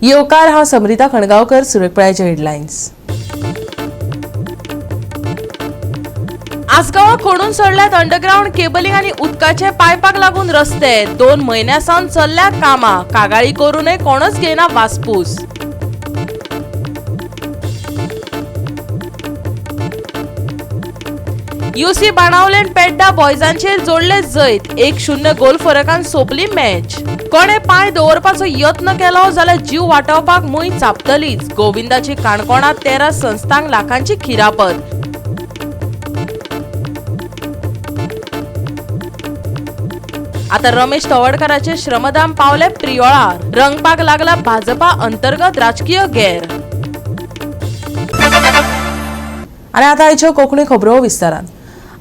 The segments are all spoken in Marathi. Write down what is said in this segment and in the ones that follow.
येवकार हांव समृता खणगांवकर. सुरतपळ्याचे हेडलायन्स. आसगांवां खोडून सोडल्यात अंडरग्राउंड केबलिंग आनी उदकाचे पायपाक लागून रस्ते. 2 म्हयन्यांसावन चल्ल्यात कामां. कागाळी करूनय कोणच घेयना वासपूस. यूसी बाणावलेन पेड्डा बॉयजांचेर जोडले जैत. 1-0 गोल फरकान सोंपली मॅच. कोणे पांय दवरपाचो यत्न केलो जाल्यार जीव वाटावपाक मूय चापतलीच. गोविंदाची काणकोणां 13 संस्थांक लाखांची खिरापत. आता रमेश तवडकराचे श्रमदान पावले प्रियोळार. रंगपाक लागला भाजपा अंतर्गत राजकीय गैर. आणि आता आयच्यो कोंकणी खबरो विस्तारान.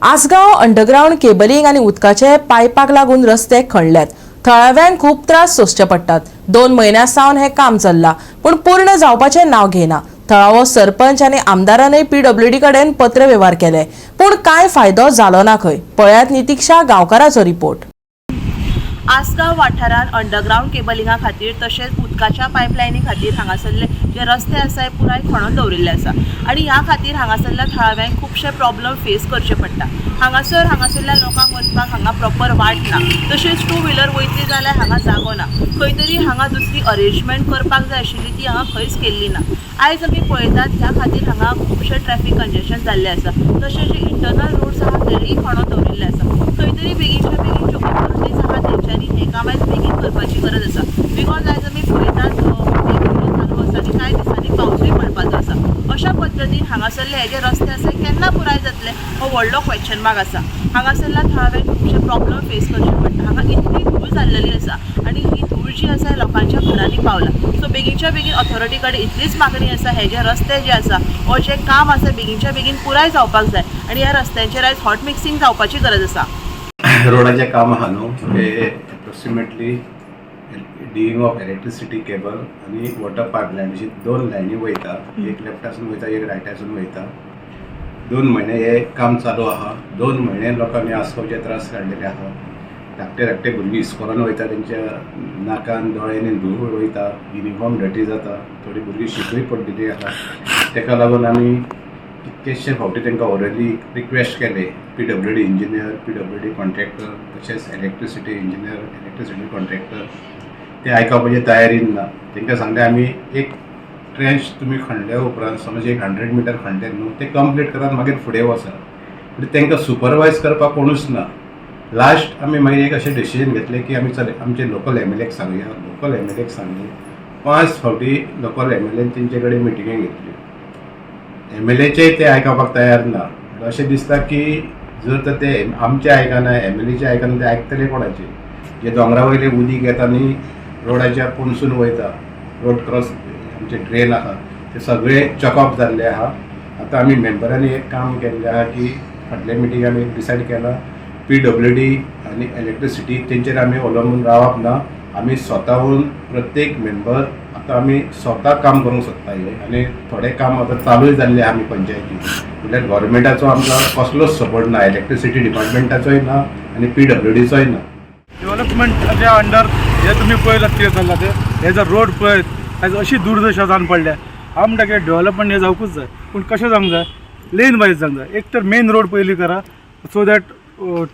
आसगांव अंडरग्राउंड केबलिंग आनी उदकाचे पायपाक लागून रस्ते खणल्यात. थळाव्यांक खूब त्रास सोंसचे पडटात. 2 म्हयन्यां सावन हे काम चल्लां पूण पूर्ण जावपाचें नांव घेना. थळावो सरपंच आनी आमदारांनी PWD कडेन पत्र व्यवहार केले पूण कांय फायदो जालो ना खंय. पळयात नितीक्षा गांवकाराचो रिपोर्ट. आसगांव वाठारांत अंडरग्राउंड केबलिंगा खातीर तशेंच उदकाच्या पायपलायनी खातीर हांगासरले जे रस्ते आसा पुराय खणून दवरिल्ले आसा आनी ह्या खातीर हांगासरल्या थळाव्यांक खुबशे प्रॉब्लम फेस करचे पडटा. हांगासरल्या लोकांक वचपाक हांगा प्रॉपर वाट ना. तशेंच 2 व्हिलर वयतली जाल्यार हांगा जागो ना. खंय तरी हांगा दुसरी अरेंजमेंट करपाक जाय आशिल्ली ती हांगा खंयच केल्ली ना. आयज आमी पळयतात ह्या खातीर हांगा खुबशे ट्रॅफिक कंजेशन जाल्लें आसा. तशेंच जे इंटरनल रोड्स आहा तेय खणून दवरिल्ले आसा. खंय तरी बेगीनच्या बेगीन ज्यो ऑथॉरिटीज आहा तेंच्यांनी हें काम आयज बेगीन करपाची गरज आसा. बिकॉज आयज आमी पळयतात चालू आसा आनी कांय दिसांनी पावसूय पडपाचो आसा. अशा पद्दतीन हांगासरले हे जे रस्ते आसा केन्ना पुराय जातले हो व्हडलो क्वेश्चन मार्क आसा. हांगासरल्या थळाव्यांक खुबशे प्रॉब्लम फेस करचे पडटा. हांगा इतली धूळ जाल्लेली आसा आनी ही धूळ जी आसा लोकांच्या घरांनी पावला. सो बेगीनच्या बेगीन ऑथॉरिटी कडेन इतलीच मागणी आसा हे जे रस्ते जे आसा हो जे काम आसा बेगीनच्या बेगीन पुराय जावपाक जाय आनी ह्या रस्त्यांचेर आयज हॉट मिक्सिंग जावपाची गरज आसा. रोडाचे काम आहा न्हू ते approximately ding of electricity cable आनी वॉटर पायपलायन अशी 2 लायनी वयता. एक लेफ्टासून वयता एक रायटासून वयता. 2 म्हयने हे काम चालू आहा. 2 म्हयने लोकांनी आसगांवचे त्रास काडलेले आहा. धाकटे भुरगीं इस्कॉलान वयता तेंच्या नाकान दोळ्यांनी धूळ वयता. युनिफॉर्म डटी जाता. थोडी भुरगीं शिकूय पडलेली आहा. तेका लागून आमी कितकेशे फावटी तांकां ओरली रिक्वेस्ट केले. PWD इंजिनियर, PWD कॉन्ट्रॅक्टर तशेंच इलेक्ट्रिसिटी इंजिनियर, इलेक्ट्रिसिटी कॉन्ट्रॅक्टर ते आयकपाचे तयारीन ना. तांकां सांगलें आमी एक ट्रेंच तुमी खणल्या उपरांत समज 100 मिटर खणले न्हू ते कंप्लीट करात मागीर फुडें वचा. पूण तांकां सुपरवायज करपाक कोणूच ना. लास्ट आमी मागीर एक अशें डिसिजन घेतलें की आमी चल आमचे लोकल MLAक सांगया. लोकल MLAक सांगलें. 5 फावटी लोकल MLAन तेंचे कडेन मिटिंगे घेतली. MLAचे ते आयकपाक तयार ना. अशें दिसता की जर तर ते आमचे आयकना MLAचे आयकना ते आयकतले कोणाचे. जे दोंगरा वयले उदीक येता आनी रोडाच्या पणसून वयता रोड क्रॉस आमचे ड्रेन आहा ते सगळे चॉकअप जाल्ले आहा. आतां आमी मेंबरांनी एक काम केल्लें आहा की फाटल्या मिटिंगान आमी डिसायड केला PWD आनी इलेक्ट्रिसिटी तेंचेर आमी अवलंबून रावप ना. आमी स्वताहून प्रत्येक मेंबर आतां आमी स्वता काम करूंक सोदता हे आनी थोडे काम आतां चालूय जाल्ले आमी पंचायती. म्हटल्यार गव्हर्मेंटाचो आमकां कसलोच सपोर्ट ना. इलेक्ट्रिसिटी डिपार्टमेंटाचोय ना आनी PWDचोय ना. डेव्हलपमेंटाच्या अंडर हे तुम्ही पळयलात कितें चल्ला ते हे जर रोड पळयत आयज अशी दुर्दशा जावन पडल्या. हांव म्हणटा की डेव्हलपमेंट हे जावकूच जाय पूण कशें जावंक जाय लेन वायज जावंक जाय. एक तर मेन रोड पयली करा सो दॅट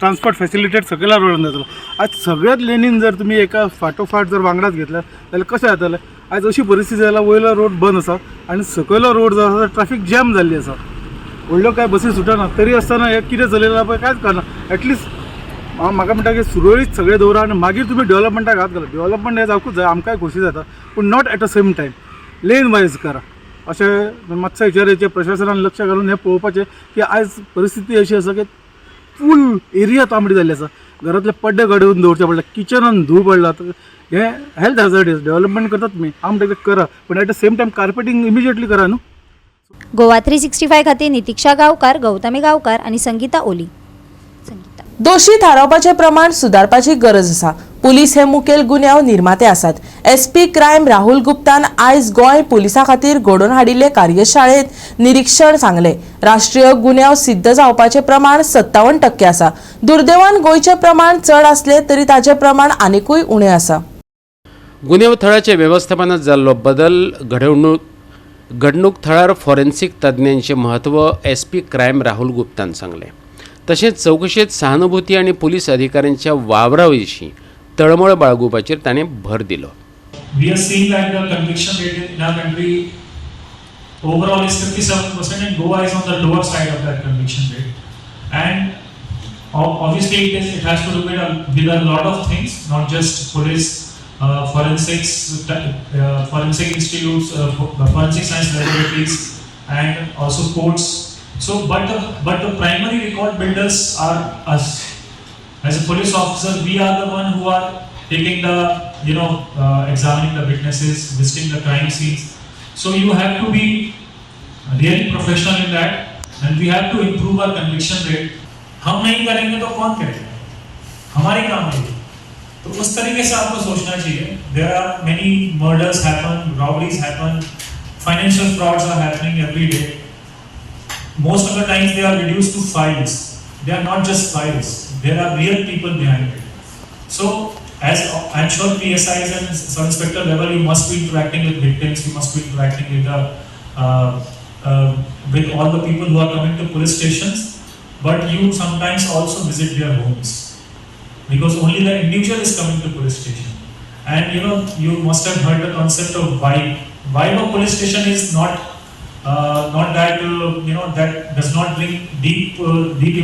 ट्रान्सपोर्ट फॅसिलिटेट सगळ्या रोडान जातलो. आज सगळ्याच लेनीन जर तुम्ही एका फाटोफाट जर वांगडाच घेतल्यार जाल्यार कशें जातलें. आयज अशी परिस्थिती जाला वयलो रोड बंद आसा आनी सकयलो रोड जो आसा ट्रॅफिक जॅम जाल्ली आसा. व्हडल्यो काय बसी सुटना तरी आसतना हे कितें चलयलां पळय कांयच कळना. एटलिस्ट म्हाका म्हणटा की सुरळीत सगळे दवरा आनी मागीर तुमी डेव्हलपमेंटाक हात घाला. डेव्हलपमेंट हे जावकूच जाय आमकांय खोशी जाता पूण not at a same time lane wise करा. अशें मातशें हेचेर प्रशासनान लक्ष घालून हें पळोवपाचें की आयज परिस्थिती अशी आसा की फूल एरिया तांबडी जाल्ली आसा. घरांतले पड्डे घडोवन दवरचे पडला. किचनान धूळ पडला. हे हेल्थ हॅझार्ड डेव्हलपमेंट करतात तुमी हांव म्हणटा की करा पूण at the same time carpeting immediately करा न्हू. गोवा 365 खातीर नितीक्षा गांवकार, गौतमी गांवकार आनी संगीता ओली. दोशी थारावपाचे प्रमाण सुधारपाची गरज आसा. पुलीस हे मुखेल गुन्यांव निर्माते आसात. SP क्रायम राहुल गुप्तान आयज गोंय पुलिसा खातीर घडोवन हाडिल्ले कार्यशाळेत निरीक्षण सांगले. राष्ट्रीय गुन्यांव सिद्ध जावपाचे प्रमाण 57% आसा. दुर्दैवान गोंयचे प्रमाण चड असले तरी ताचे प्रमाण आनिकूय उणे आसा. गुन्यांव थळाच्या व्यवस्थापनात जाल्लो बदल घडणूक थळार फॉरेन्सीक तज्ञांचे म्हत्व SP क्रायम राहुल गुप्तान सांगले. तशेंच चौकशेत सहानुभूती आनी पुलीस अधिकाऱ्यांच्या वावरा विशीं तळमळ बाळगुवपाचेर ताणें भर दिलो. We are seeing that the conviction rate in our country overall is 57% and Goa is on the lower side of that conviction rate. And obviously it has to do with a lot of things, not just police, forensics, forensic institutes, forensic science laboratories, and also courts. So, but the primary record builders are us. As a police officer, we are the one who are taking the, examining the witnesses, visiting the crime scenes. So you have to be really professional in that, and we have to improve our conviction rate. हम नहीं करेंगे तो कौन करेगा? हमारी काम है. तो उस तरीके से आपको सोचना चाहिए. There are many murders happen, robberies happen, financial frauds are happening every day. Most of the times they are reduced to files. They are not just files. There are real people behind it. So, as I'm sure PSIs and sub-inspector level, you must be interacting with victims. You must be interacting with with all the people who are coming to police stations. But you sometimes also visit their homes, because only the individual is coming to police station. And you must have heard the concept of vibe. Vibe of police station is not that that does not bring deep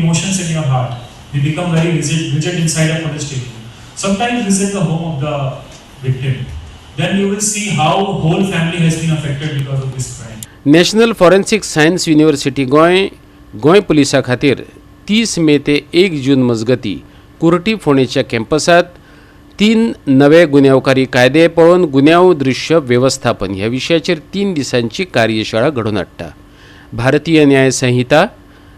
emotions in your heart. You become very rigid inside a police station. Sometimes visit the home of the victim. Then you will see how whole family has been affected because of this crime. National forensic science university Goa पुलिसा खातीर 30 मे ते 1 जून मजगती कुर्टी फोंडेच्या कॅम्पसात 3 नवे गुन्यांवकारी कायदे पळोवन गुन्यांव दृश्य व्यवस्थापन ह्या विशयाचेर 3 दिसांची कार्यशाळा घडोवन हाडटा. भारतीय न्याय संहिता,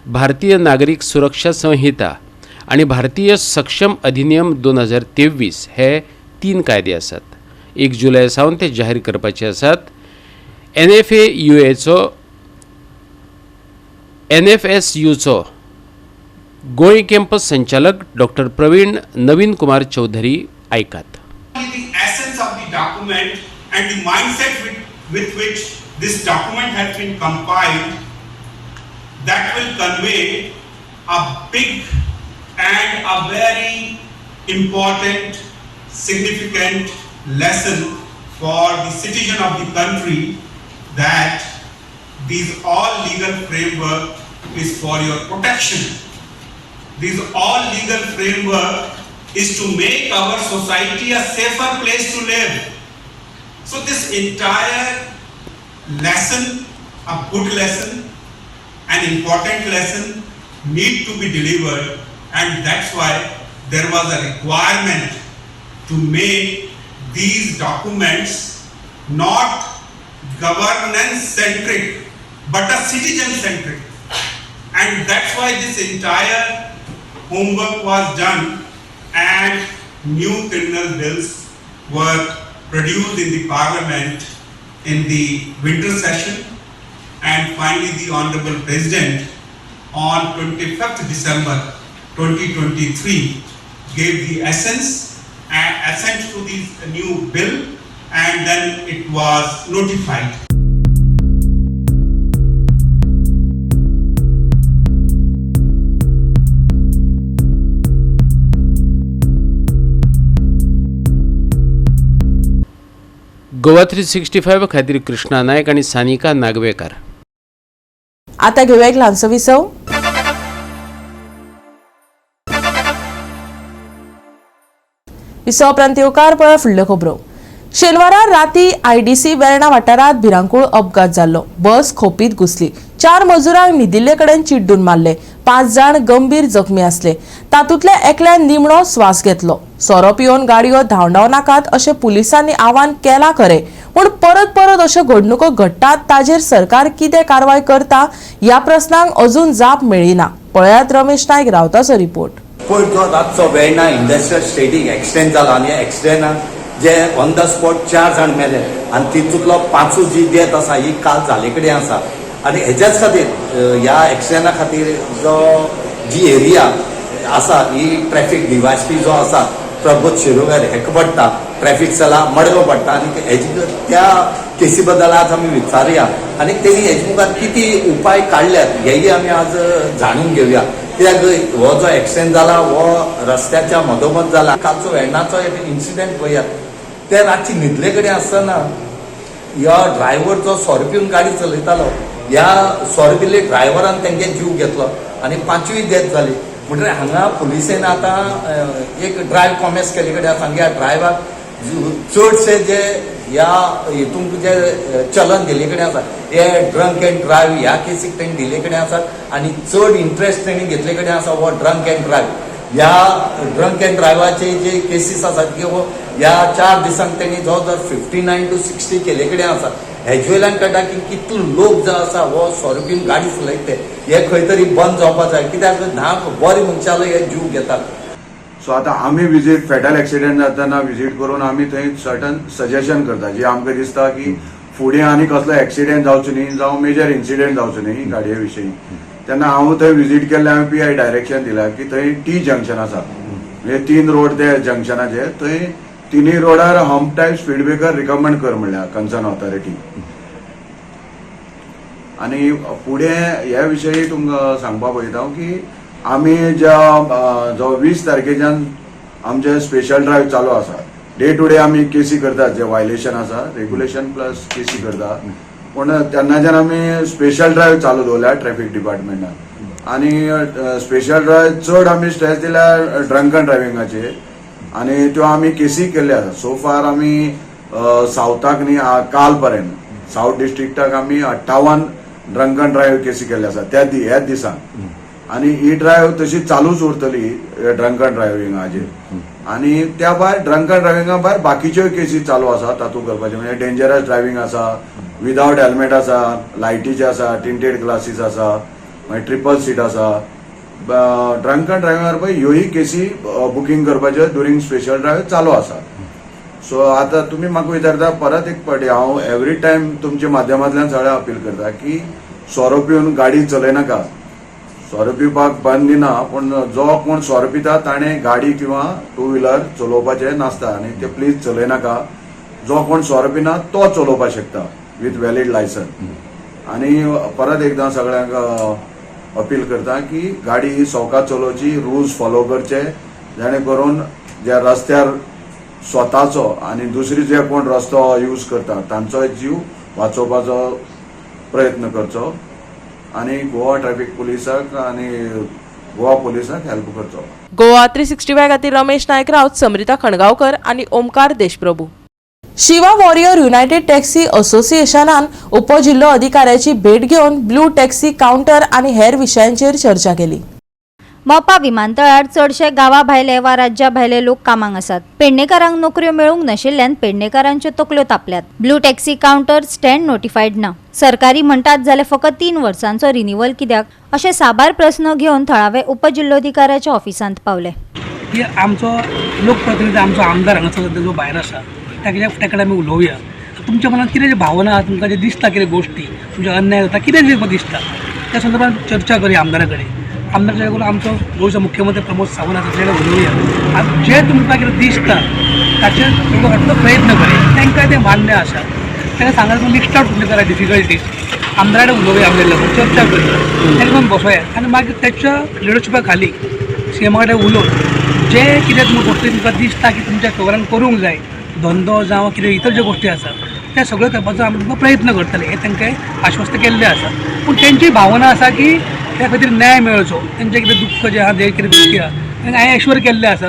भारतीय नागरिक सुरक्षा संहिता आणि भारतीय सक्षम अधिनियम 2023 हे 3 कायदे आसात. 1 जुलय सावन ते जाहीर करपाचे आसात. NFSUचो गोंय कॅम्पस संचालक डॉक्टर प्रवीण नवीन कुमार चौधरी ऐकात. The essence of the document and the mindset with which this document has been compiled, that will convey a big and a very important, significant lesson for the citizen of the country, that these all legal framework is for your protection. These all legal framework is to make our society a safer place to live. So this entire lesson, a good lesson, an important lesson, need to be delivered, and that's why there was a requirement to make these documents not governance centric but a citizen centric, and that's why this entire homework was done, and new criminal bills were produced in the parliament in the winter session, and finally the honorable president on 25th December 2023 gave the assent to this new bill, and then it was notified. Goa 365 खातीर कृष्णा नायक आणि सानिका नागवेकर. आता घेऊया एक ल्हानसो विसव. विसव उपरांत येवकार पळय फुडल्यो खबरो. शेनवारा राती IDC वेर्णा वाठारांत भिरांकूळ अपघात जाल्लो. बस खोपीत घुसली. 4 मजुरांक न्हिदिल्ले कडेन चिड्डून मारले. 5 जाण गंभीर जखमी आसले. तातूंतले एकल्यान निमणो स्वास घेतलो. सोरो पिवन गाडयो धांवडाव नाकात अशें पुलिसांनी आवाहन केलां खरें, पूण परत अश्यो घडणुको घडटात ताजेर सरकार कितें कारवाय करता ह्या प्रस्नांक अजून जाप मेळिना. पळयात रमेश नायक रावताचो रिपोर्ट. पयर जो रातचो वेर्णा इंडस्ट्रियल स्टेटीक एक्सिडेंट जाला आनी एक्सिडेंटान जे ऑन द स्पॉट 4 जाण मेले आनी तितूंतलो 5 जी डेथ आसा ही काल जाले कडेन आसा. आनी हेच्याच खातीर ह्या एक्सिडेंटा खातीर जी एरिया आसा ही ट्रॅफिक डिवायसपी जो आसा प्रबोध शिरोगार हेका पडटा ट्रॅफिक चला मडगांव पडटा आनी हेजी त्या केसी बद्दल आज आमी विचारया आनी तेणी हेजे मुखार किती उपाय काडल्यात हेही आमी आज जाणून घेवया कित्याक हो जो एक्सिडेंट जाला हो रस्त्याच्या मधोमध जाला कालचो वेर्णाचो एक इन्सिडेंट पळयात ते रातची न्हिदले कडेन आसतना ह्यो ड्रायव्हर जो 100 पिवन गाडी चलयतालो ह्या 100 पिल्ले ड्रायव्हरान तेंगे जीव घेतलो आनी 5वी डेथ जाली म्हणजे हांगा पुलिसेन आतां एक ड्रायव्ह कॉमेस केले कडेन आसा ह्या ड्रायव्हराक चडशे जे ह्या हितूंक जे चलन दिले कडेन आसा हे ड्रंक एंड ड्रायव्ह ह्या केसीक तेणी दिले कडेन आसात आनी चड इंट्रस्ट तेणी घेतले कडेन आसा हो ड्रंक एंड ड्रायव्ह ह्या ड्रंक एंड ड्रायव्हाचे जे केसीस आसात की हो ह्या 4 दिसांक तेणी जवळ जवळ 59 to 60 केले कडेन आसा हेजे वयल्यान कळटा की कितलो लोक जो आसा हो 100 पिवन गाडी चलयता हे खंय तरी बंद जावपाक जाय कित्याक धा बरे मनशालो हे जीव घेतात. सो आतां आमी विजीट फॅटल एक्सिडेंट जातना विजीट करून आमी थंय सर्टन सजेशन करता जी आमकां दिसता की फुडें आनी कसलो एक्सिडेंट जावचो न्ही जावं मेजर इन्सिडेंट जावचो न्ही गाडये विशीं तेन्ना हांव थंय विजीट केल्ले हांवें PI डायरेक्शन दिला की थंय T जंक्शन आसा म्हणजे 3 रोड ते जंक्शनाचेर थंय तिनूय रोडार hump type speed breaker recommend कर म्हणल्यार कन्सर्न ऑथॉरिटी आनी फुडें ह्या विशयी तुमकां सांगपाक पळयता की आमी जो 20 तारखेच्यान आमचे स्पेशल ड्रायव्ह चालू आसा डे टू डे आमी केसी करतात जे वायलेशन आसा रेग्युलेशन प्लस केसी करता पूण तेन्नाच्यान आमी स्पेशल ड्रायव्ह चालू दवरल्या ट्रॅफिक डिपार्टमेंटान आनी स्पेशल ड्रायव्ह चड आमी स्ट्रेस दिल्या ड्रंकन ड्रायव्हिंगाचेर आनी त्यो आमी केसी केल्ले आसा सो फार आमी सावथाक न्ही काल पर्यंत सावथ डिस्ट्रिक्टाक आमी 58 ड्रंकन ड्रायव्ह केसी केल्ले आसा ह्याच दिसांक आनी ही ड्रायव्ह तशी चालूच उरतली ड्रंकन ड्रायव्हिंगाचेर आनी त्या भायर ड्रंकन ड्रायव्हिंगा भायर बाकीच्यो केसी चालू आसा तातूंत करपाचे म्हणजे डेंजरस ड्रायव्हिंग आसा विदाउट हेल्मेट आसा लायटीचे आसा टिंटेड ग्लासीस आसा मागीर ट्रिपल सीट आसा ड्रंकन ड्रायव्हिंगार पळय ह्योय केसी बुकींग करपाच्यो ड्युरींग स्पेशल ड्रायव्ह चालू आसा सो आतां तुमी म्हाका विचारता परत एक फावटी हांव एवरी टायम तुमच्या माध्यमांतल्यान सगळ्या अपील करता की 100 पिवन गाडी चलयनाका 100 पिवपाक बंद दिना पूण जो कोण 100 पिता ताणें गाडी किंवा 2 व्हिलर चलोवपाचें नासता आनी ते प्लीज चलयनाका जो कोण 100 पिना तो चलोवपाक शकता विथ वॅलीड लायसन आनी परत एकदां सगळ्यांक अपील करता की गाडी ही सवकास चलोवची रुल्स फॉलो करचे जेणे करून ज्या रस्त्यार स्वताचो आनी दुसरी जे कोण रस्तो यूज करता तांचोय जीव वाचोवपाचो प्रयत्न करचो आनी गोवा ट्रॅफिक पुलिसाक आनी गोवा पुलिसाक हेल्प करचो. गोवा 365 खातीर रमेश नायक रावत, समरिता खणगांवकर आनी Omkar Deshprabhu. Shiva warrior united taxi असोसिएशनान उपजिल्लो अधिकाऱ्याची भेट घेवन ब्लू टॅक्सी काउंटर आनी हेर विशयांचेर चर्चा केली. मोपा विमानतळार चडशे गावा भायले वा राज्या भायले लोक कामाक आसात. पेडणेकारांक नोकऱ्यो मेळूंक नाशिल्ल्यान पेडणेकारांच्यो तकल्यो तापल्यात. Blue taxi counter stand notified ना. सरकारी म्हणटात जाल्यार फकत 3 वर्सांचो रिन्युवल कित्याक अशे साबार प्रस्न घेवन थळावे उपजिल्लोधिकाऱ्याच्या ऑफिसांत पावले. की आमचो लोकप्रतिनिधी आमचो आमदार हांगासर जो भायर आसा त्या कडेन आमी उलोवया. तुमच्या मनात कितें भावना आसा तुमकां जे दिसता कितें गोश्टी तुमचे अन्याय जाता कितें जे दिसता त्या संदर्भात चर्चा करूया आमदारा कडेन. आमदार करून आमचो गोंयचो मुख्यमंत्री प्रमोद सावंत आसा ताचे कडेन उलोवया आनी जे तुमकां कितें दिसता ताचेर तुमकां हाडपाचो प्रयत्न करूया. तांकां तें मान्य आसा ताका सांगा तुम्ही लिस्ट आउट तुमचे करा डिफिकल्टीज आमदारा कडेन उलोवया आमच्या लागून चर्चा करूया ताका घेवन बसोया आनी मागीर त्याच्या लिडरशिपा खाली सीएमा कडेन उलोवन जे कितें तुमकां गोश्टी तुमकां दिसता की तुमच्या कवरान करूंक जाय धंदो जावं कितें इतर ज्यो गोश्टी आसा त्या सगळ्यो करपाचो आमी तुमकां प्रयत्न करतले हे तांकां आश्वस्त केल्लें आसा. पूण तेंची भावना आसा की त्या खातीर न्याय मेळचो तेंचें कितें दुख्ख जें आहा जें कितें दुख्खी आहा तांकां हांवें एश्वर केल्लें आसा.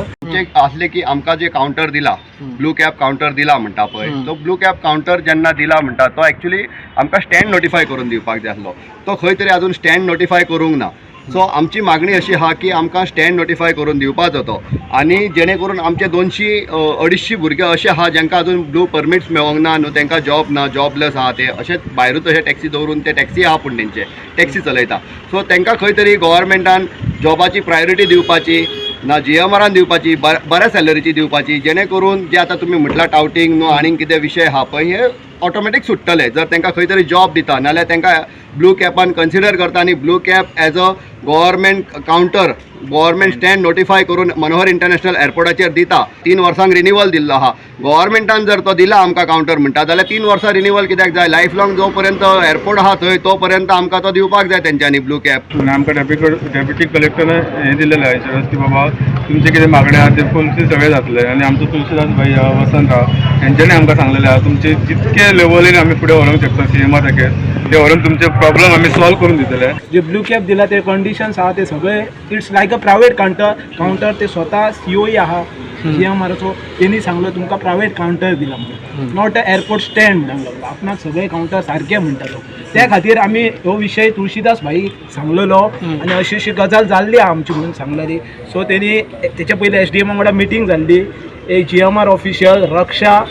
असले की आमकां जे काउंटर दिला ब्लू कॅब काउंटर दिला म्हणटा पळय तो ब्लू कॅब काउंटर जेन्ना दिला म्हणटा तो एक्चुली आमकां स्टँड नोटिफाय करून दिवपाक जाय आसलो तो खंय तरी अजून स्टँड नोटिफाय करूंक ना. सो आमची मागणी अशी आहा की आमकां स्टँड नोटिफाय करून दिवपाचो तो आनी जेणे करून आमचे 200-250 भुरगे अशे आहा जांकां अजून ब्लू परमिट्स मेळोंक ना न्हू तांकां जॉब ना जॉबलेस आहा ते अशेंच भायरूच अशे टॅक्सी दवरून ते टॅक्सी आहा पूण तेंचे टॅक्सी चलयता. सो तांकां खंय तरी गव्हर्मेंटान जॉबाची प्रायोरिटी दिवपाची ना GMRान दिवपाची बऱ्या सॅलरीची दिवपाची जेणे करून जे आतां तुमी म्हटलां टावटींग न्हू आनीक कितें विशय आहा पळय हे ऑटोमॅटीक सुट्टले जर तांकां खंय तरी जॉब दिता नाल्यार तांकां ब्लू कॅपान कन्सिडर करता आनी blue cap as a government counter government stand notify करून मनोहर इंटरनॅशनल एअरपोर्टाचेर दिता 3 वर्सांक रिन्यूवल दिल्लो आहा गव्हर्मेंटान जर तो दिला आमकां कावंटर म्हणटा जाल्यार 3 वर्सां रिन्यूवल कित्याक जाय लायफ लाँग जो पर्यंत एअरपोर्ट आहा थंय तो पर्यंत आमकां तो दिवपाक जाय तेंच्यांनी ब्लू कॅप आमकां डेप्युटी कलेक्टरान हें दिलेलें आहा की बाबा तुमचे कितें मागणे आहा ते फुल सगळें जातलें आनी आमचो तुळशीदास भाई वसंतराव हेंच्यांनी आमकां सांगलेलें आहा तुमचे जितके लेवलीन आमी फुडें व्हरूंक शकता CMA ताके ते व्हरून तुमचे प्रॉब्लेम आमी सॉल्व करून दितले जे ब्लू कॅप दिला ते कंडिशन्स आहा ते सगळे it's like a private counter ते स्वता COE आहा GMRचो तेणी सांगलो तुमकां प्रायवेट काउंटर दिला म्हणून नॉट अ एअरपोर्ट स्टँड म्हणून आपणाक सगळे काउंटर सारखे म्हणटा तो त्या खातीर आमी हो विशय तुळशीदास भाई सांगलेलो आनी अशी गजाल जाल्ली आहा आमची म्हणून सांगलेली सो तेणी तेच्या पयलीं SDM वांगडा मिटींग जाल्ली एक GMR ऑफिशियल रक्षा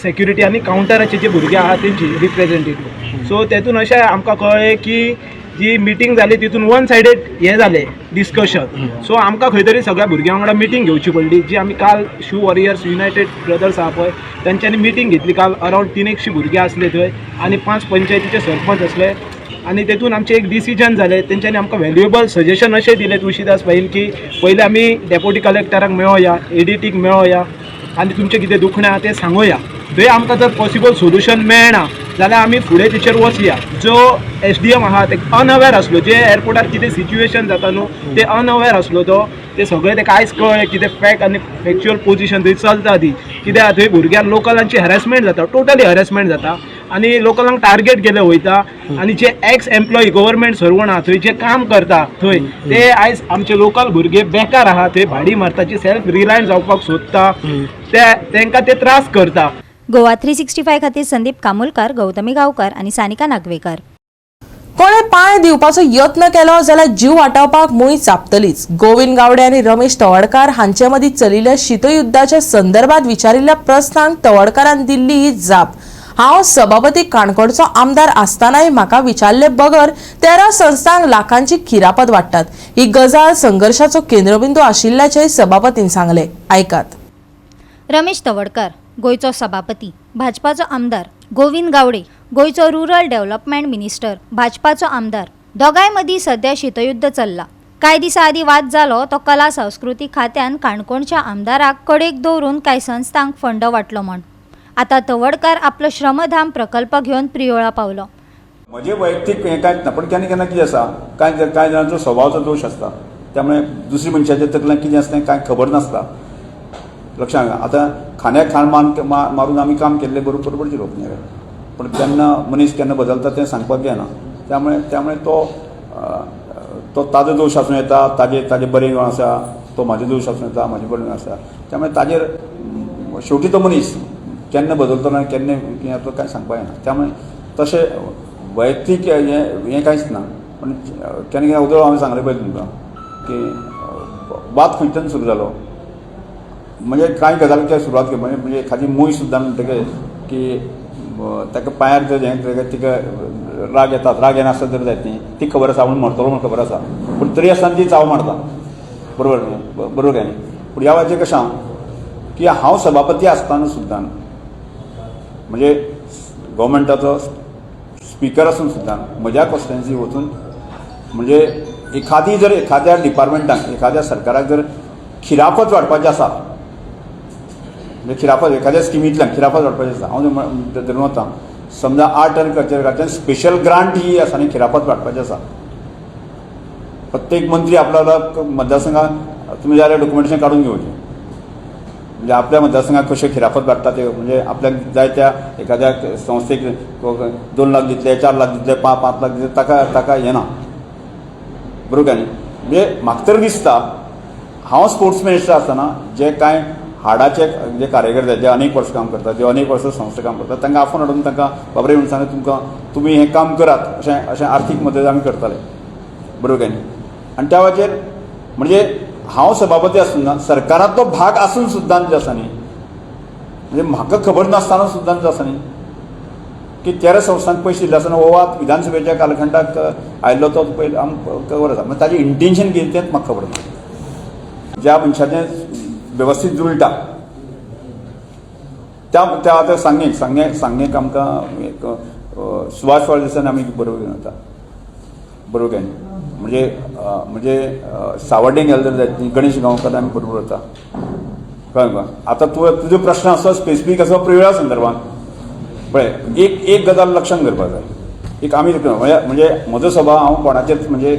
सेक्युरिटी आनी काउंटराचे जे भुरगे आहा तेंची रिप्रेझेंटेटीव सो तेतून अशें आमकां कळ्ळें की जी मिटींग जाली तितून वन सायडेड हें जालें डिस्कशन सो आमकां खंय तरी सगळ्या भुरग्यां वांगडा मिटींग घेवची पडली जी आमी काल शू वॉरियर्स युनायटेड ब्रदर्स आहा पळय तेंच्यांनी मिटींग घेतली काल अरावंड 300 भुरगे आसले थंय आनी 5 पंचायतीचे सरपंच आसले आनी तेतून आमचें एक डिसिजन जालें तेंच्यांनी आमकां व्हॅल्युएबल सजेशन अशें दिलें तुळशीदास भाईन की पयलीं आमी डेप्युटी कलेक्टराक मेळोया ADTक मेळोया आनी तुमचें कितें दुखणें आहा तें सांगोया थंय आमकां जर पॉसिबल सोल्युशन मेळना जाल्यार आमी फुडें तेचेर वचया जो SDM आहा ते अनअवेर आसलो जे एअरपोर्टार कितें सिच्युएशन जाता न्हू ते अनअवेर आसलो तो ते सगळें तेका आयज कळ्ळें कितें फॅक्ट आनी फॅक्च्युअल पोजिशन थंय चलता ती कित्याक थंय भुरग्यांक लोकलांची हॅरेसमेंट जाता टोटली हॅरेसमेंट जाता आनी लोकलांक टार्गेट केले वयता आनी जे एक्स एम्प्लॉई गव्हर्मेंट सर्वंट आहा थंय जे काम करता थंय ते आयज आमचे लोकल भुरगे बेकार आहा थंय भाडी मारता जे सेल्फ रिलायंट जावपाक सोदता तेंकां ते त्रास करता. गोवा 365 खातीर संदीप कामुलकार, गौतमी गांवकार आनी सानिका नागवेकर. कोणे पांय दिवपाचो यत्न केलो जाल्यार जीव वाटावपाक मूय चापतलीच. गोविंद गावडे आनी रमेश तवडकार हांचे मदीं चलिल्ल्या शीतयुद्धाच्या संदर्भात विचारिल्ल्या प्रस्नांक तवडकारान दिल्ली ही जाप. हांव सभापती काणकोणचो आमदार आसतनाय म्हाका विचारले बगर 13 संस्थांक लाखांची खिरापत वाडटात. ही गजाल संघर्षाचो केंद्रबिंदू आशिल्ल्याचेय सभापतीन सांगले. आयकात. रमेश तवडकार, गोयचो सभापती, भाजपाचो आमदार. गोविंद गावडे, गोयचो रुरल डेव्हलपमेंट मिनिस्टर, भाजपाचो आमदार. दोगांय मदीं सध्या शीतयुद्ध चल्ला. कांय दिसा आदीं वाद जालो तो कला संस्कृती खात्यान काणकोणच्या आमदाराक कडेक दवरून कांय संस्थांक फंड वाटलो म्हण. आता तवडकार आपलो श्रमधाम प्रकल्प घेवन प्रियोळा पावलो. म्हजे वैयक्तीक हें कांयच ना, पण केन्ना केन्ना कितें आसा कांय जाणांचो स्वभावाचो दोश आसता, त्यामुळे दुसरी मनशाच्या तकलेंत कितें आसता तें कांय खबर नासता. लक्षांत घाल, आतां खाण्याक खाण मारून आमी काम केल्लें बरोबर जिरोप न्ही, पण केन्ना मनीस केन्ना बदलता तें सांगपाक येना. त्यामुळे तो ताजो दोश आसूं येता, ताजे बरें गुण आसा, तो म्हाजे दोश आसूं येता, म्हाजे बरें गुण आसा. त्यामुळे ताजेर शेवटी तो मनीस केन्ना बदलतलो आनी केन्ना कितें तो कांय सांगपाक येना. त्यामुळे तशें वैयक्तीक हें कांयच ना, पण केन्ना केन्ना उदळ हांवें सांगलें पळय तुमकां की वाद खंयच्यान सुरू जालो, म्हणजे कांय गजालींची सुरवात केली. म्हणजे एखादी मूय सुद्दां म्हणटकीर की ताका पांयार जर हें तिका राग येतात, राग येनासता जर जायत न्ही, ती खबर आसा, म्हणून मरतलो म्हणून खबर आसा, पूण तरी आसतना ती चाव मारता. बरोबर काय न्ही. पूण ह्या वेळाचेर कशें की हांव सभापती आसतना सुद्दां म्हणजे गव्हर्मेंटाचो स्पिकर आसून सुद्दां म्हज्या कॉन्स्टिट्युएन्सी वचून म्हणजे एखाद्या डिपार्टमेंटाक एखाद्या सरकाराक जर खिरापत वाडपाचें आसा, म्हणजे खिरापत एखाद्या स्किमींतल्यान खिरापत वाडपाचें आसा, हांव धरून वता समजा आर्ट आनी कल्चर खात्यान स्पेशल ग्रांट ही आसा आनी खिरापत वाडपाचें आसा. प्रत्येक मंत्री आपल्या मतदारसंघात तुमी जाल्यार डॉक्युमेंटेशन काडून घेवचें, म्हणजे आपल्या मतदारसंघात कशें खिरापत वाडटा ते, म्हणजे आपल्याक जाय त्या एखाद्या संस्थेक 2 लाख दितले, 4 लाख दितले, 5 लाख दितले, ताका हें ना. बरोबर काय न्ही. म्हणजे म्हाका तर दिसता हांव स्पोर्ट्स मिनिस्टर आसतना जे कांय हाडाचे जे कार्यकर्ते जे अनेक वर्स काम करतात, जे अनेक वर्स संस्था काम करतात, तांकां आफोवन हाडून तांकां बाबरे म्हणून सांगलें तुमी हें काम करात अशें आर्थीक मदत आमी करताले. बरोबर काय न्ही. आनी त्या वेळाचेर म्हणजे हांव सभापती आसतना सरकारांतलो भाग आसून सुद्दां जे आसा न्ही, म्हणजे म्हाका खबर नासतना सुद्दां जे आसा न्ही की 13 संस्थांक पयशे दिल्ले आसतना हो वाद विधानसभेच्या कालखंडाक आयिल्लो तो पयलीं आमकां खबर आसा. म्हणजे ताजें इंटेन्शन कितें तेंच म्हाका खबर ना. ज्या मनशाचें वेवस्थीत जुळटा त्या आतां सांगेक आमकां एक सुवास फळदेसाईन आमी बरोबर घेवन वता. बरोबर काय म्हणजे सावड्डें गेले तर जायत न्ही, गणेश गांवकार आमी बरोबर वता कळ्ळें तुका. आतां तुजो प्रश्न आसो स्पेसिफीक आसो प्रिवेळा संदर्भात पळय, एक गजाल लक्षांत दवरपाक जाय. एक आमी म्हणजे म्हजो स्वभाव हांव कोणाचेच म्हणजे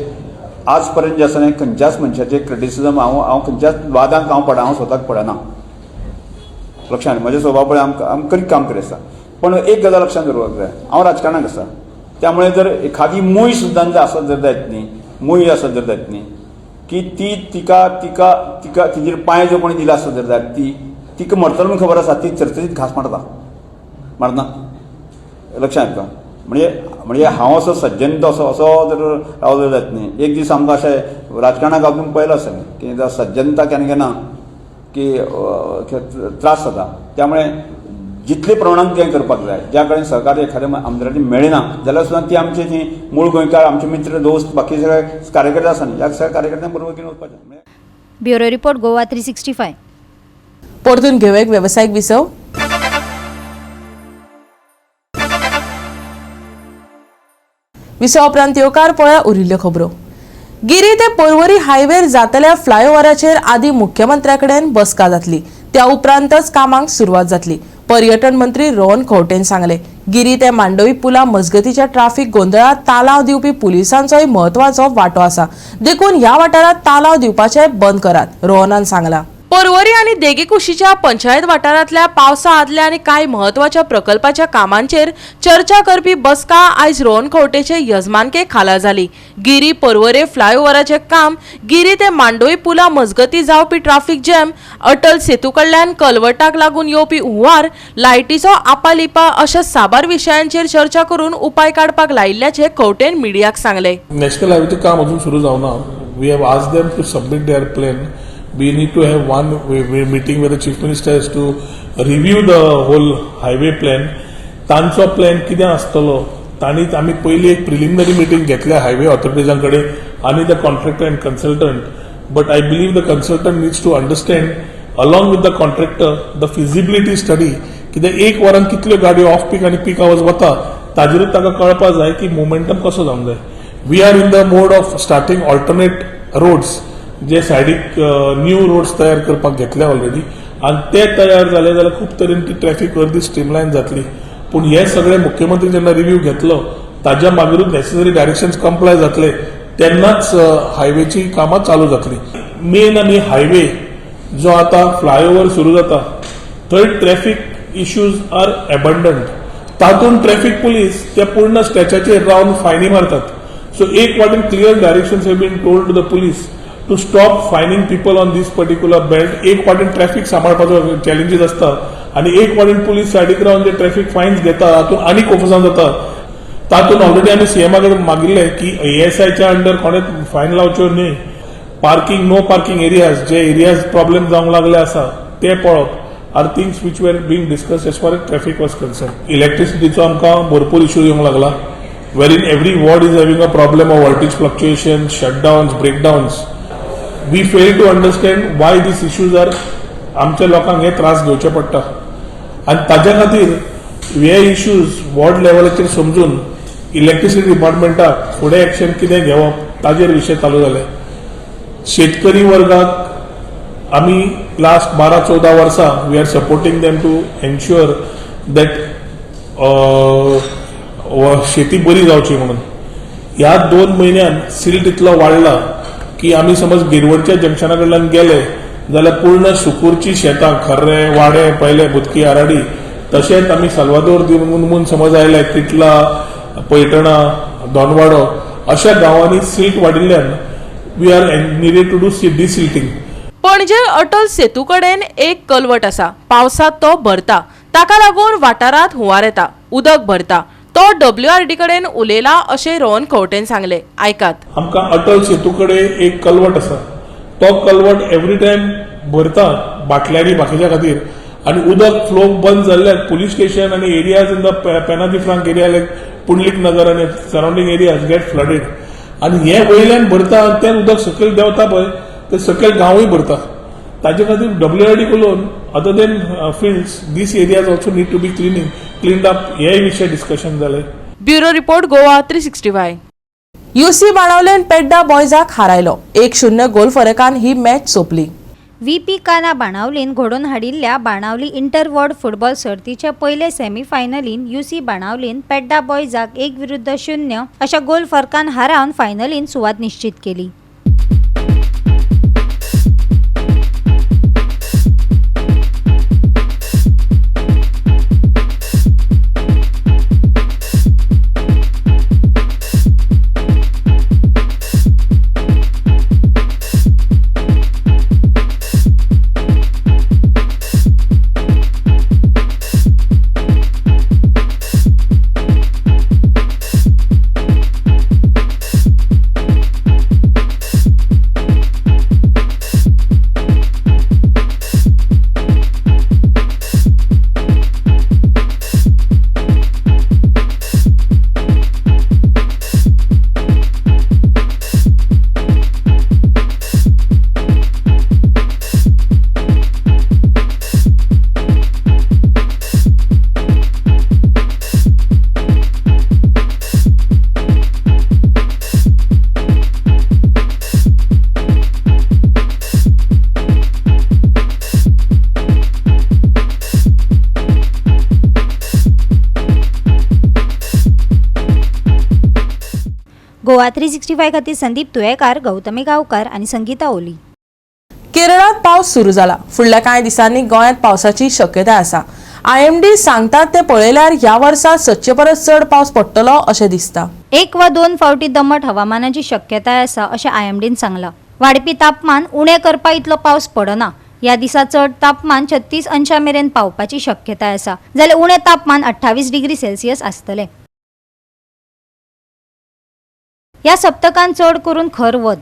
आज पर्यंत जे आसा न्ही खंयच्याच मनशाचें क्रिटिसिजम हांव खंयच्याच वादांत हांव हांव स्वताक पडना. लक्षांत म्हजो स्वभाव पळय आमकां करीत काम करीत आसता. पण एक गजाल लक्षांत दवरपाक जाय, हांव राजकारणाक आसा, त्यामुळे जर एखादी मूय सुद्दां जर आसत जर जायत न्ही, मूय आसत जर जायत न्ही की ती तिका तिका तिका तिजेर पांय जो कोणी दिला आसत जर जायत तिका मरतलो म्हूण खबर आसा, ती चरचरीत घास मारना. लक्षांत तुका. म्हणजे हांव असो सज्जन असो जर रावलो जायत न्ही. एक दीस आमकां अशें राजकारणाक घालून पळयलो आसा की सज्जनता केन्ना की त्रास जाता. त्यामुळे जितले प्रमाणात कितें करपाक जाय, ज्या कडेन सहकार्य एखाद्या आमदाराची मेळना जाल्यार सुद्दां ती आमची ती मूळ गोंयकार, आमचे मित्र दोस्त बाकी सगळे कार्यकर्ते आसा न्ही, ह्या सगळ्या कार्यकर्त्यां बरोबर घेवन वचपाचें. Bureau report Goa 365. परतून घेऊ एक वेवसायीक विसव. विसव उपरांत येवकार पळया उरिल्ल्यो खबरो. गिरी ते पर्वरी हायवेर जातल्या फ्लायओव्हराचेर आदी मुख्यमंत्र्या कडेन बसका जातली, त्या उपरांतच कामांक सुरवात जातली. पर्यटन मंत्री रोहन खंवटेन सांगले. गिरी ते मांडवी पुला मजगतीच्या ट्राफिक गोंधळात तालाव दिवपी पुलिसांचोय म्हत्वाचो वांटो आसा, देखून ह्या वाठारात तालाव दिवपाचे बंद करात, रोहनान सांगला. पर्वरी आणि देगेकुशीच्या पंचायत वाठारांतल्या पावसा आदल्या आणि कांय म्हत्वाच्या प्रकल्पाच्या कामांचेर चर्चा करपी बसका आयज रोहन खंवटेचे यजमानके खाला जाली. गिरी पर्वरे फ्लायओव्हराचे काम, गिरी ते मांडोई पुला मजगती जावपी ट्राफिक जॅम, अटल सेतू कडल्यान कलवटाक लागून येवपी हुंवार, लायटीचो आपालिपा अशा साबार विशयांचेर चर्चा करून उपाय काडपाक लायिल्ल्याचे खंवटेन मिडियाक सांगले. नॅशनल हायवेचे काम अजून सुरू जावना. We have asked them to submit their plan. We need to have one meeting where the chief minister has to review the whole highway plan. तांचो प्लॅन कितें आसतलो, तांणी आमी पयली एक प्रिलिमिनरी मिटींग घेतल्या हायवे ऑथॉरिटीजां कडेन आनी the contractor and consultant. But I believe the consultant needs to understand along with the contractor the feasibility study. कित्याक एक वरान कितल्यो गाडयो ऑफ पीक आनी पीक आवर्स वता ताजेरूच ताका कळपाक जाय की मोमेंटम कसो जावंक जाय. We are in the mode of starting alternate roads, जे सायडीक न्यू रोड्स तयार करपाक घेतले ऑलरेडी, आनी ते तयार जाले जाल्यार खूब तरेन ती ट्रॅफिक गर्दी स्ट्रीमलायन जातली. पूण हे सगळे मुख्यमंत्री जेन्ना रिव्यू घेतलो ताज्या मागीरूच नेसेसरी डायरेक्शन्स कंप्लाय जातले, तेन्नाच हायवेची कामां चालू जातली. मेन आनी हायवे जो आता फ्लायओव्हर सुरू जाता थंय ट्रॅफिक इश्यूज आर एबंडंट. तातूंत ट्रॅफिक पुलीस त्या पूर्ण स्ट्रेचाचेर रावन फायनी मारतात. सो एक वाटेन clear directions have been told to the police to stop fining people on this particular belt. एक वाटेन ट्रॅफिक सांबाळपाचो चॅलेंजीस आसता आनी एक वाटेन पुलीस सायडीक रावन जे ट्रॅफिक फायन्स घेता तातूंत आनी कोफसान जाता. तातूंत ऑलरेडी आमी सीएमा कडेन मागिल्ले की ASIच्या अंडर कोणेच फायन लावच्यो न्ही. पार्किंग नो पार्किंग एरियाज, जे एरियाज प्रॉब्लेम जावंक लागले आसा ते पळोवप are things which were being discussed as far as traffic was concern. इलेक्ट्रिसिटीचो आमकां भरपूर इश्यू येवंक लागला, wherein every ward is having a problem of voltage fluctuation, shutdowns, breakdowns. We fail to understand why these issues are. आमच्या लोकांक हे त्रास घेवचे पडटा आनी ताज्या खातीर हे इश्यूज वॉर्ड लेवलाचेर समजून इलेक्ट्रिसिटी डिपार्टमेंटाक फुडें एक्शन कितें घेवप ताजेर विशय चालू जाले. शेतकरी वर्गाक आमी लास्ट 12-14 वर्सां we are supporting them to ensure that शेती बरी जावची म्हणून. ह्या 2 म्हयन्यांत सिल्ट इतलो वाडला की आमी समज गिरवडच्या जंक्शना कडल्यान गेले जाल्यार पूर्ण सुकूरची शेतां खर्रे वाडे पयले बुतकी आराडी तशेंच आमी साल्वादोर दिवून समज आयले तिटला पैठणा दोनवाडो अशा गांवांनी सिल्ट वाडिल्ल्यान we are needed to do desilting. Panaji Atal सेतू कडेन एक कलवट आसा. पावसात तो भरता, ताका लागून वाठारांत हुंवार येता, उदक भरता. तो WRD कडेन उलयला अशें रोहन खंवटेन सांगले. आयकात. आमकां अटल सेतू कडेन एक कलवट आसा. तो कलवट एवरी टायम भरता बाटल्यांनी बाकीच्या खातीर आनी उदक फ्लो बंद जाल्ल्यान पुलीस स्टेशन आनी एरियाज इन द पेनाजी फ्रांक एरिया लायक पुंडलीक नगर आनी सराउंडींग एरियाज गेट फ्लडेड. आनी हे वयल्यान भरता आनी तें उदक सकयल देंवता पळय ते सकयल गांवूय भरता. ताजे खातीर WRD कडून other than fields these areas also need to be cleaned up हे विशय डिस्कशन जालें. Bureau report Goa 365. UC बाणावलेन पेड्डा बॉयजाक हारायलो 1-0 गोल फरकान ही मॅच सोंपली. VP काना बाणावलीन घडोवन हाडिल्ल्या बाणावली इंटर वर्ल्ड फुटबॉल सर्तीच्या पयले सेमीफायनलीन UC बाणावलीन पेड्डा बॉयजाक 1-0 अशा गोल फरकान हारावन फायनलीन सुवात निश्चित केली. गोवा 365 खातीर संदीप तुयेकार, गौतमी गांवकार आणि संगीता ओली. केरळात पावस सुरू जाला. फुडल्या कांय दिसांनी गोंयांत पावसाची शक्यताय आसा. IMD सांगतात ते पळयल्यार ह्या वर्सा 700 परस चड पावस पडटलो अशें दिसता. 1 वा 2 फावटी दमट हवामानाची शक्यताय आसा अशें IMDन सांगलां. वाडपी तापमान उणें करपा इतलो पावस पडना. ह्या दिसा चड तापमान 36 अंशां मेरेन पावपाची शक्यताय आसा, जाल्यार उणें तापमान 28 डिग्री सेल्सियस आसतलें. ह्या सप्तकांत चड करून खर वत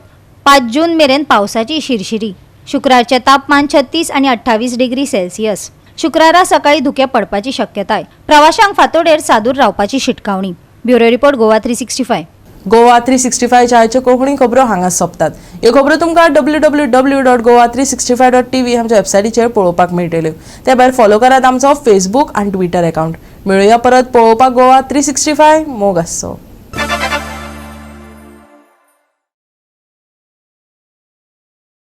5 जून मेरेन पावसाची शिरशिरी. शुक्रारचे तापमान 36 आणि 28 डिग्री सेल्सियस. शुक्रारा सकाळी धुके पडपाची शक्यताय. प्रवाशांक फांतोडेर सादूर रावपाची शिटकावणी. Bureau report Goa 365. गोवा 365 च्या कोंकणी खबरो हांगा सोंपतात. ह्यो खबरो तुमकां www.goa365.tv आमच्या वेबसायटीचेर पळोवपाक मेळटल्यो. त्या भायर फॉलो करात आमचो फेसबूक आनी ट्विटर अकाउंट. मेळुया परत पळोवपाक गोवा 365 मोग आसचो.